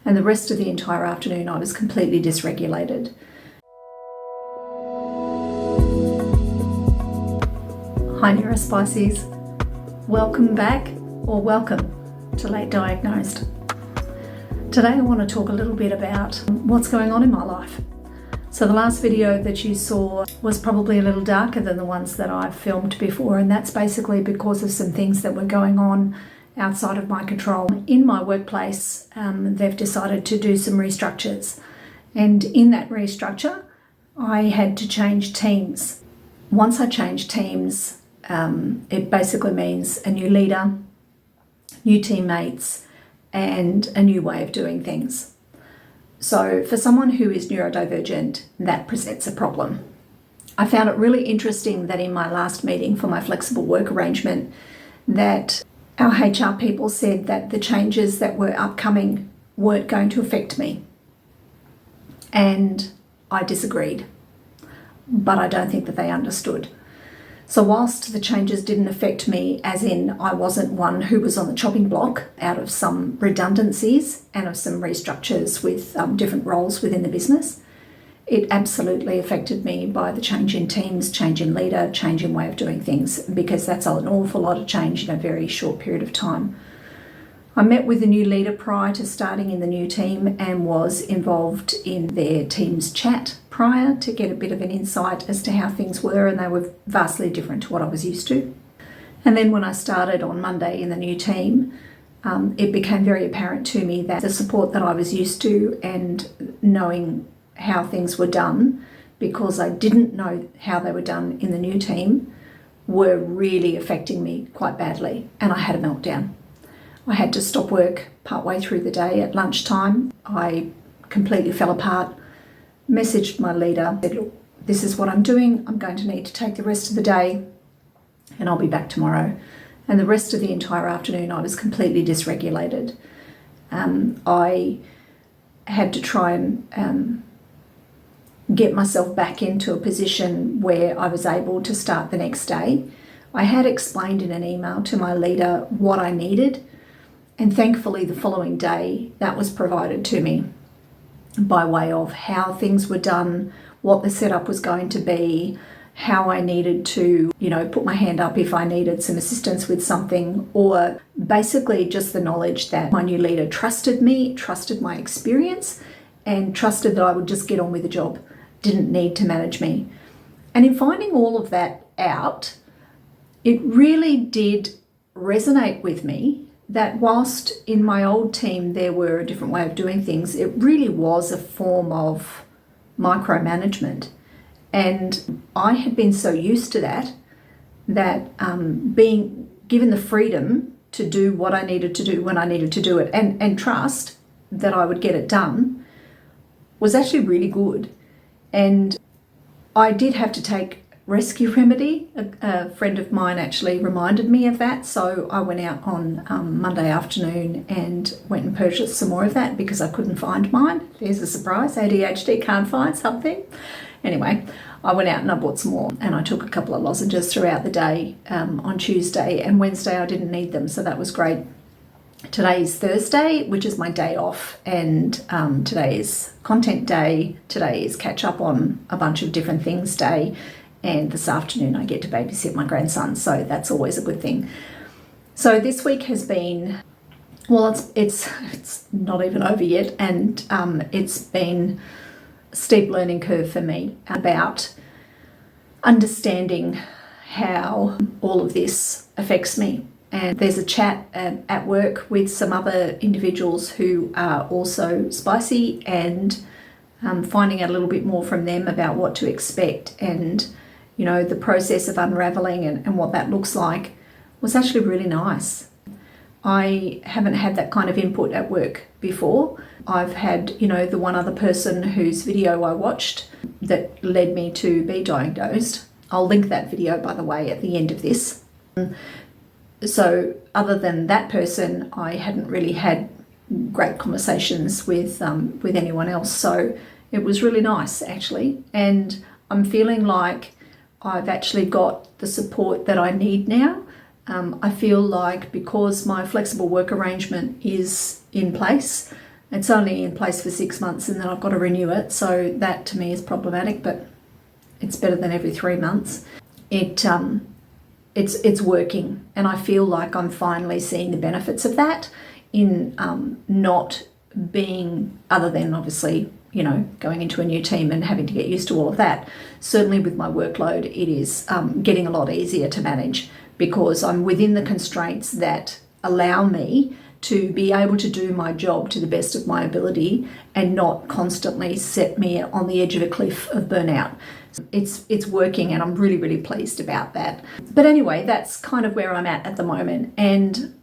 and the rest of the entire afternoon I was completely dysregulated. Hi Neurospices, welcome back or welcome to Late Diagnosed. Today I want to talk a little bit about what's going on in my life. So the last video that you saw was probably a little darker than the ones that I've filmed before, and that's basically because of some things that were going on outside of my control. In my workplace, they've decided to do some restructures, and in that restructure I had to change teams. Once I changed teams, it basically means a new leader, new teammates, and a new way of doing things. So for someone who is neurodivergent, that presents a problem. I found it really interesting that in my last meeting for my flexible work arrangement, that our HR people said that the changes that were upcoming weren't going to affect me. And I disagreed, but I don't think that they understood. So whilst the changes didn't affect me, as in I wasn't one who was on the chopping block out of some redundancies and of some restructures with different roles within the business, it absolutely affected me by the change in teams, change in leader, change in way of doing things, because that's an awful lot of change in a very short period of time. I met with the new leader prior to starting in the new team and was involved in their team's chat prior to get a bit of an insight as to how things were, and they were vastly different to what I was used to. And then when I started on Monday in the new team, it became very apparent to me that the support that I was used to and knowing how things were done, because I didn't know how they were done in the new team, were really affecting me quite badly, and I had a meltdown. I had to stop work partway through the day at lunchtime. I completely fell apart, messaged my leader, said, look, this is what I'm doing. I'm going to need to take the rest of the day and I'll be back tomorrow. And the rest of the entire afternoon I was completely dysregulated. I had to try and get myself back into a position where I was able to start the next day. I had explained in an email to my leader what I needed, and thankfully the following day that was provided to me by way of how things were done, what the setup was going to be, how I needed to, put my hand up if I needed some assistance with something, or basically just the knowledge that my new leader trusted me, trusted my experience, and trusted that I would just get on with the job, didn't need to manage me. And in finding all of that out, it really did resonate with me that whilst in my old team there were a different way of doing things, it really was a form of micromanagement. And I had been so used to that being given the freedom to do what I needed to do when I needed to do it, and trust that I would get it done, was actually really good. And I did have to take rescue remedy. A friend of mine actually reminded me of that, so I went out on Monday afternoon and went and purchased some more of that because I couldn't find mine. There's a surprise, ADHD can't find something. Anyway, I went out and I bought some more, and I took a couple of lozenges throughout the day. On Tuesday and Wednesday I didn't need them, so that was great. Today is Thursday, which is my day off, and today is content day. Today is catch up on a bunch of different things day. And this afternoon I get to babysit my grandson, so that's always a good thing. So this week has been, well, it's not even over yet, and it's been a steep learning curve for me about understanding how all of this affects me. And there's a chat at work with some other individuals who are also spicy, and finding out a little bit more from them about what to expect, and the process of unraveling and what that looks like was actually really nice. I haven't had that kind of input at work before. I've had, the one other person whose video I watched that led me to be diagnosed. I'll link that video, by the way, at the end of this. So other than that person, I hadn't really had great conversations with anyone else. So it was really nice, actually. And I'm feeling like I've actually got the support that I need now. I feel like because my flexible work arrangement is in place, It's only in place for 6 months and then I've got to renew it. So that to me is problematic, but it's better than every 3 months. It's working, and I feel like I'm finally seeing the benefits of that in not being, other than obviously, you know, going into a new team and having to get used to all of that. Certainly with my workload, it is getting a lot easier to manage because I'm within the constraints that allow me to be able to do my job to the best of my ability and not constantly set me on the edge of a cliff of burnout. It's working, and I'm really, really pleased about that. But anyway, that's kind of where I'm at the moment, and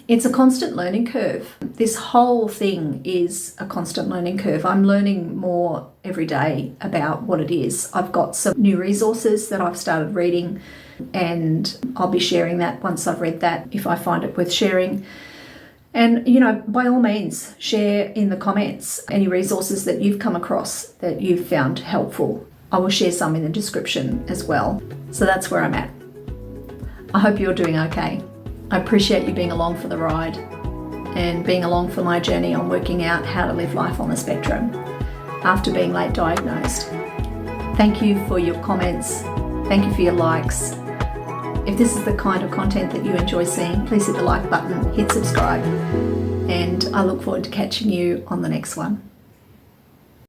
it's a constant learning curve. This whole thing is a constant learning curve. I'm learning more every day about what it is. I've got some new resources that I've started reading, and I'll be sharing that once I've read that, if I find it worth sharing. And, you know, by all means, share in the comments any resources that you've come across that you've found helpful. I will share some in the description as well. So that's where I'm at. I hope you're doing okay. I appreciate you being along for the ride and being along for my journey on working out how to live life on the spectrum after being late diagnosed. Thank you for your comments. Thank you for your likes. If this is the kind of content that you enjoy seeing, please hit the like button, hit subscribe, and I look forward to catching you on the next one.